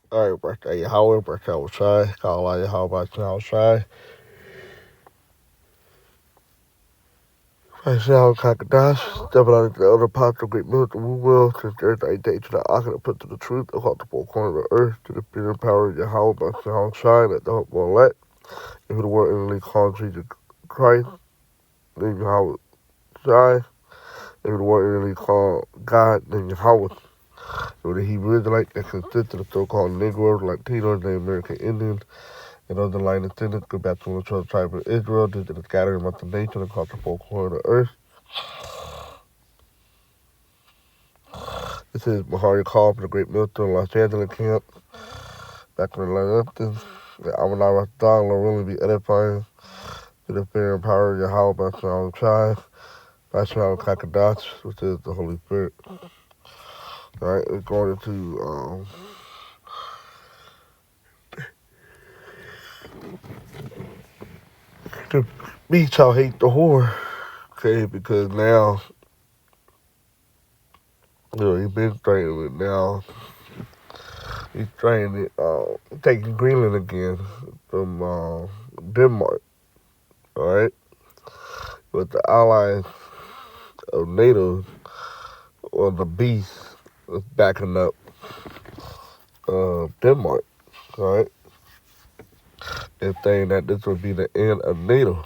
All right, birthday Howard, birthday was shy. Carolina, how about you? How shy? I see how crocodiles stepping out of the other parts of great military will since there's a day to the ark and put to the truth across the four corners of the earth to the fear and power of Yahweh by how shine at the hope will let. If the word in the call Jesus Christ, then Yahweh shine. If the word in the call God, then Yahweh. So the Hebrew Israelite that consists of the so-called Negroes, Latinos, and American Indians, and other line descendants go back to the 12 tribes of Israel due to the scattering of the nation across the four corners of the earth. This is Mahari Call from the Great Military Los Angeles camp back in the 11th. I will not rest down, will really be edifying to the fear and power of Yahweh by Shalom Chai, by Shalom Kakadach, which is the Holy Spirit. Alright, we're going into the beach. I'll hate the whore. Okay, because now, he's been training it now. He's training it, taking Greenland again from Denmark. Alright, with the allies of NATO or the beast is backing up Denmark. Alright, and saying that this would be the end of NATO.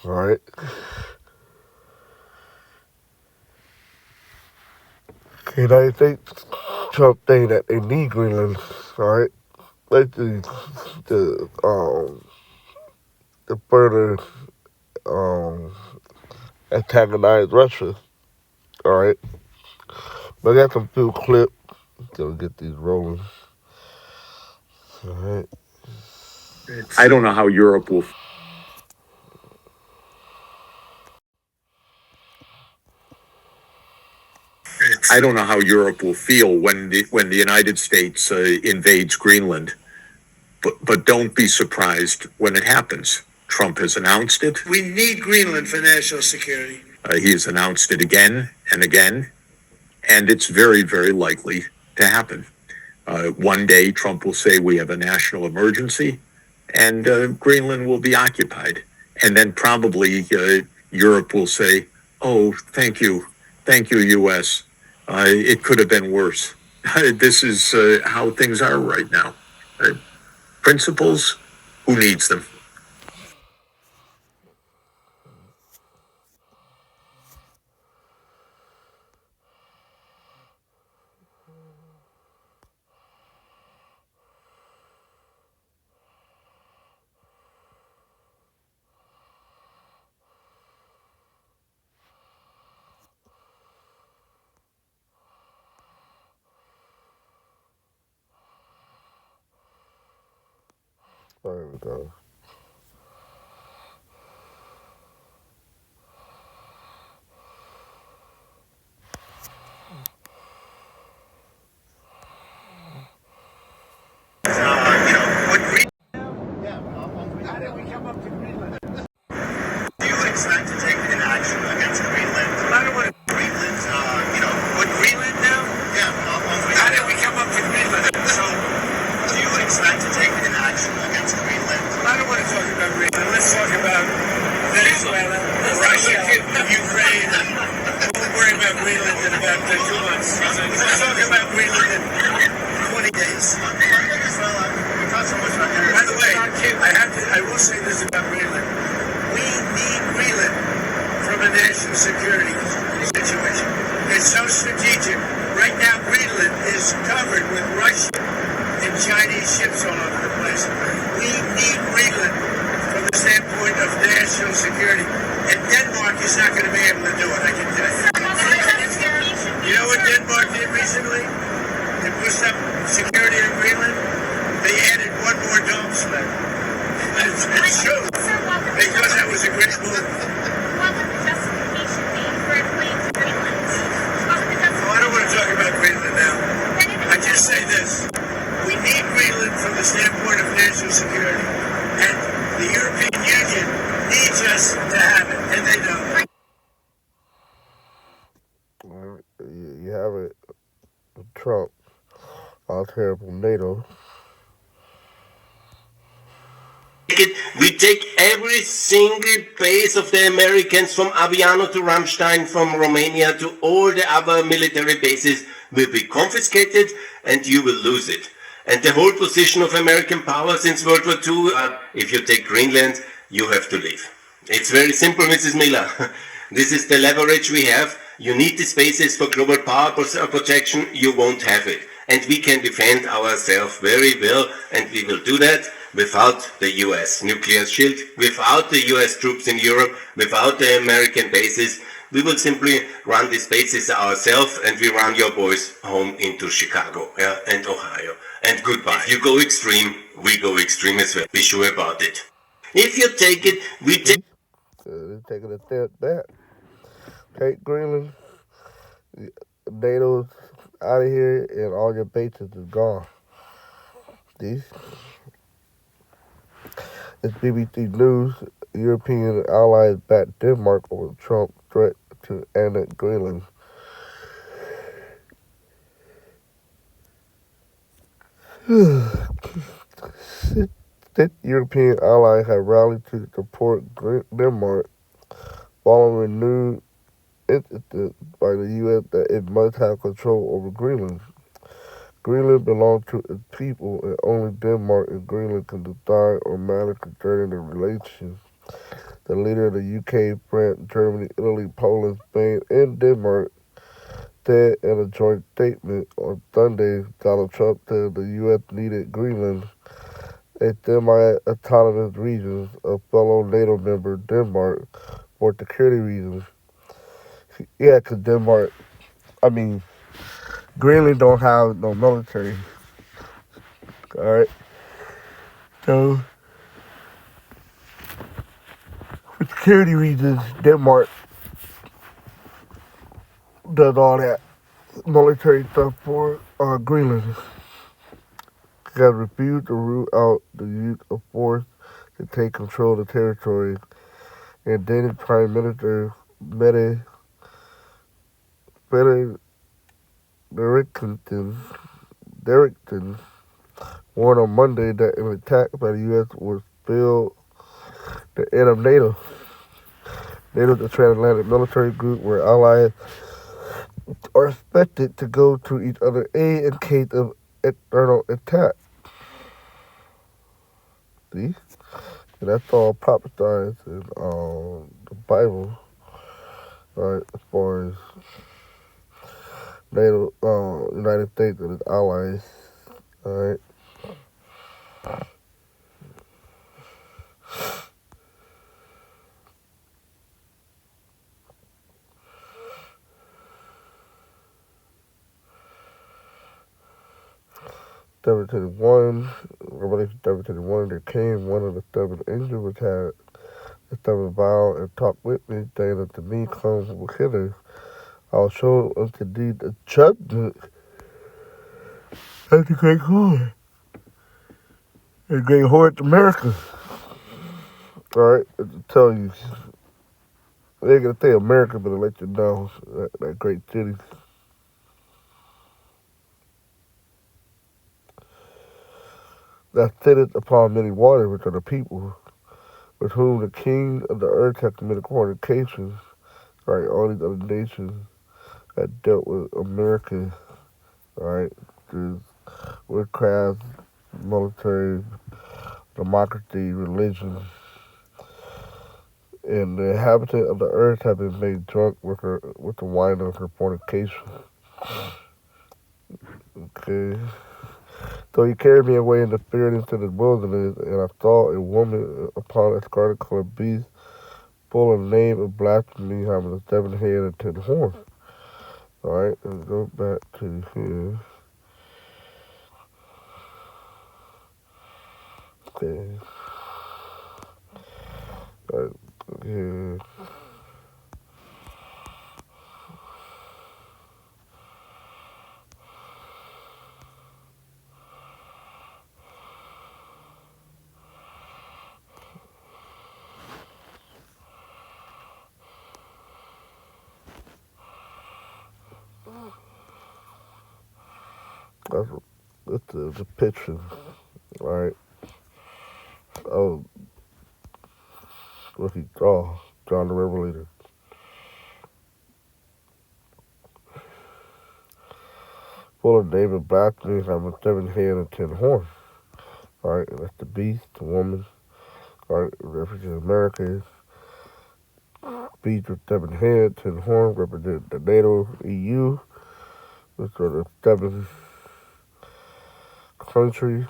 Alright. The United States, Trump saying that they need Greenland, alright? Basically to further antagonize Russia. Alright. But I got some few clips to get these rolling. Alright. I don't know how Europe will. I don't know how Europe will feel when the United States invades Greenland, but don't be surprised when it happens. Trump has announced it. We need Greenland for national security. He has announced it again and again, and it's very, very likely to happen. One day, Trump will say we have a national emergency, and Greenland will be occupied. And then probably Europe will say, oh, thank you, U.S. It could have been worse. This is how things are right now. Principles, who needs them? There we go. Do you expect to take an action against Greenland? No matter what Greenland, what Greenland now? Yeah, how did we come up with Greenland? So, do you expect to take an action against Greenland? I don't want to talk about Greenland. Let's talk about Venezuela, Russia, Ukraine. We'll worry about Greenland in about 2 months. Let's talk about Greenland in 20 days. By the way, I will say this about Greenland. We need Greenland from a national security situation. It's so strategic. Right now, Greenland is covered with Russian and Chinese ships all over the place. We need Greenland from the standpoint of national security. And Denmark is not going to be able to do it, I can tell you. You know what Denmark did recently? They pushed up security in Greenland. They added one more dome slit. It's true. They thought that was a great move. What would the justification be for invading Greenland? Oh, I don't want to talk about Greenland now. I just say this. We need Greenland from the standpoint of national security. And the European Union needs us to have it. And they know. You have it. Trump. I'll terrible NATO. We take every single base of the Americans from Aviano to Ramstein, from Romania to all the other military bases will be confiscated and you will lose it. And the whole position of American power since World War II, if you take Greenland, you have to leave. It's very simple, Mrs. Miller. This is the leverage we have. You need these bases for global power protection. You won't have it. And we can defend ourselves very well, and we will do that without the US nuclear shield, without the US troops in Europe, without the American bases. We will simply run these bases ourselves, and we run your boys home into Chicago, and Ohio. And goodbye. If you go extreme, we go extreme as well. Be sure about it. If you take it, we take. They're taking a step back. Take Greenland, NATO's out of here, and all your bases is gone. See? It's BBC News. European allies back Denmark over Trump threat to annex Greenland. Six European allies have rallied to support Denmark following renewed insistence by the U.S. that it must have control over Greenland. Greenland belongs to its people, and only Denmark and Greenland can decide on matters concerning their relations. The leader of the UK, France, Germany, Italy, Poland, Spain, and Denmark said in a joint statement on Sunday. Donald Trump said the U.S. needed Greenland, a semi-autonomous region, a fellow NATO member, Denmark, for security reasons. Yeah, because Greenland don't have no military. Alright? So, for security reasons, Denmark does all that military stuff for Greenland. It has refused to rule out the use of force to take control of the territory. And Danish Prime Minister Mette Frederiksen warned on Monday that an attack by the U.S. would spell the end of NATO. NATO is a transatlantic military group where allies are expected to go to each other's aid in case of external attack. See? And that's all prophesied in the Bible, right, as far as NATO, United States and its allies, alright. Revelation 7:21, there came one of the seven angels which had the seven vials and talked with me, saying unto me, come hither, I will show unto thee the judgment of the great whore. The great whore is America. Alright, to tell you, they ain't gonna say America, but to let you know that great city. That sitteth upon many waters, which are the people, with whom the king of the earth hath committed fornication. Right, all these other nations that dealt with America, right, through witchcraft, military, democracy, religion, and the inhabitants of the earth have been made drunk with the wine of her fornication. Okay. So he carried me away in the spirit into the wilderness, and I saw a woman upon a scarlet-colored beast, full of name of blasphemy, having a 7 head and 10 horns. All right, let's go back to here. Okay. All right, here. That's the picture, right? Oh, what he draw? John the Revelator. Full of David Blasphemy having 7 head and 10 horns. Alright, and that's the beast, the woman. Alright, represents America. Beast with 7 head, 10 horns represent the NATO EU, which are the 7 countries.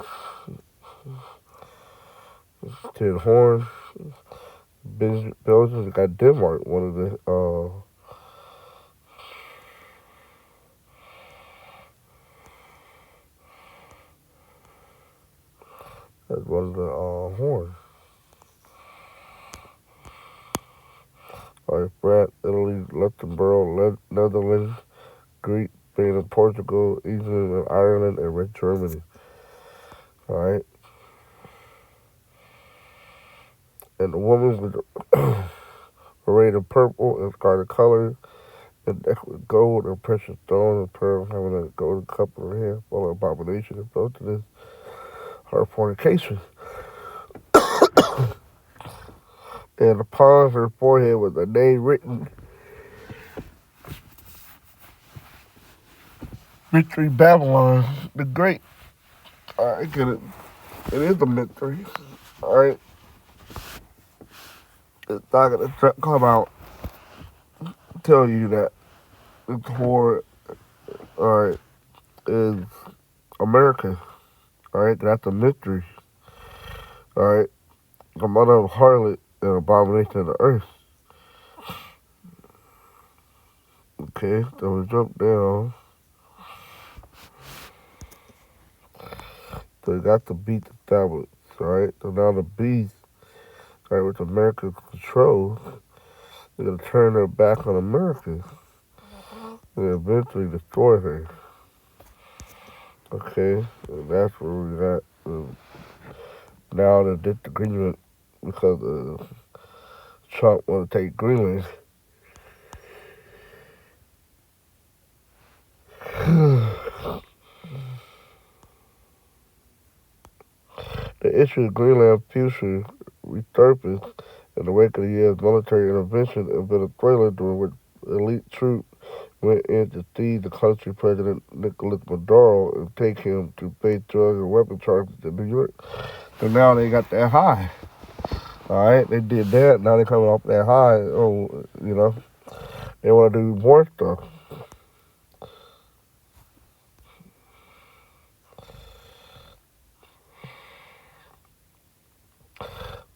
10 horns. Belgium got Denmark, one of the that's one of the horns. Alright, France, Italy, Luxembourg, Netherlands, Greece, Spain, and Portugal, England, and Ireland, and Red Germany. Alright, and the woman with arrayed in purple and scarlet colors, and decked with gold and precious stones and pearls, having a golden cup in her hand, full of abomination and filthiness, her fornication. And upon her forehead was a name written, Mystery Babylon the Great. Alright, get it. It is a mystery. Alright. It's not gonna come out tell you that this war, alright, is America. Alright, that's a mystery. Alright. The mother of harlot and abomination of the earth. Okay, so we jump down. So we got the beast established, alright? So now the beast, alright, which America controls, they're gonna turn their back on America and eventually destroy her. Okay, and that's where we got now the disagreement because Trump want to take Greenland. The issue of Greenland's future resurfaced in the wake of the U.S. military intervention in Venezuela, during which elite troops went in to seize the country President Nicolas Maduro and take him to face drug and weapon charges in New York. So now they got that high. Alright, they did that, now they're coming off that high. Oh, you know, they want to do more stuff.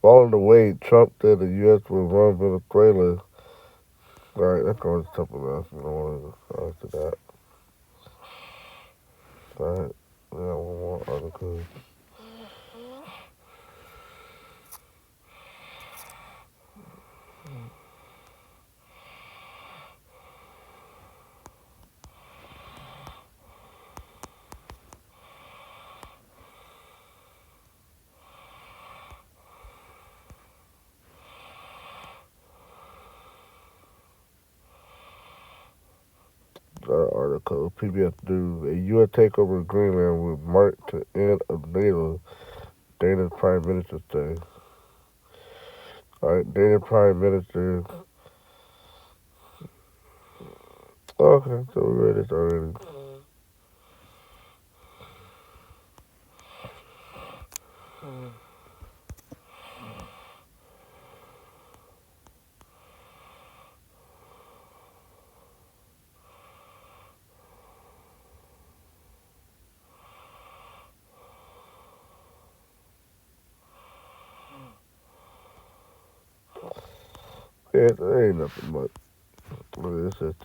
Following the way Trump said the U.S. will run Venezuela. Alright, that's going to something else. I don't want to go into that. Alright, we got one more article. Article, PBS News. A U.S. takeover of Greenland would mark the end of NATO, Danish Prime Minister says. Alright, Danish Prime Minister. Okay, so we read this already. Yeah, there ain't nothing much. Look at this.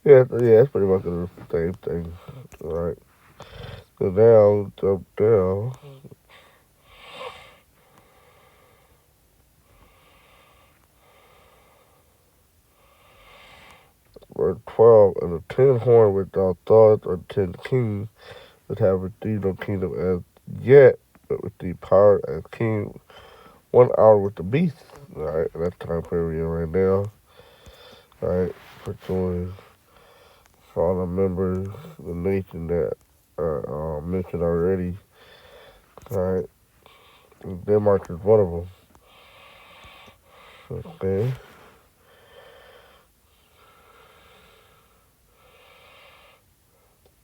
Yeah, it's pretty much the same thing. Alright. So now, jump down. Verse 12, and the 10 horn without thoughts, or 10 kings, that have received no kingdom as yet, but received power as king 1 hour with the beast. Alright, that time period right now. Alright, pursuing all the members, the nation that mentioned already. Alright, Denmark is one of them. Okay.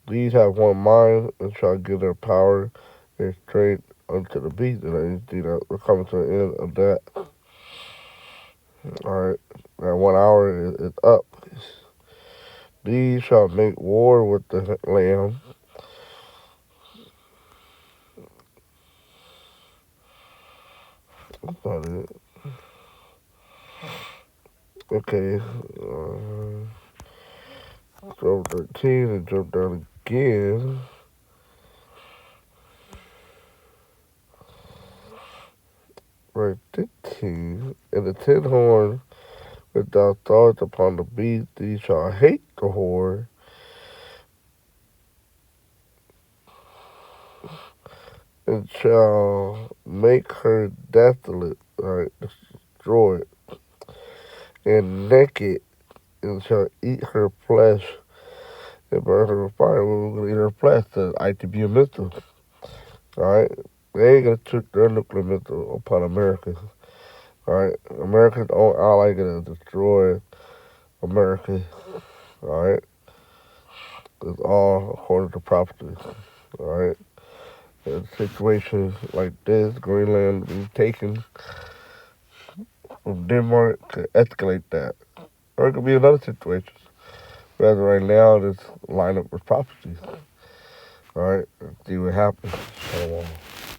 These have one mind and shall give their power and strength unto the beast. And you see that we're coming to the end of that. Alright, that 1 hour is up. These shall make war with the Lamb. That's about it. Okay. So 13 and jump down again. Right, 15. And the 10 horn without thoughts upon the beast, these shall hate the whore, and shall make her desolate, right, destroyed, and naked, and shall eat her flesh, and burn her with fire. We're going to eat her flesh, the ITB missile, alright? They ain't going to trick their nuclear missile upon America, alright? America's own ally going to destroy America, alright? It's all according to prophecy, alright? In situations like this, Greenland being taken from Denmark could escalate that. Or it could be another situation. Rather, right now, just line up with prophecies. Alright, see what happens.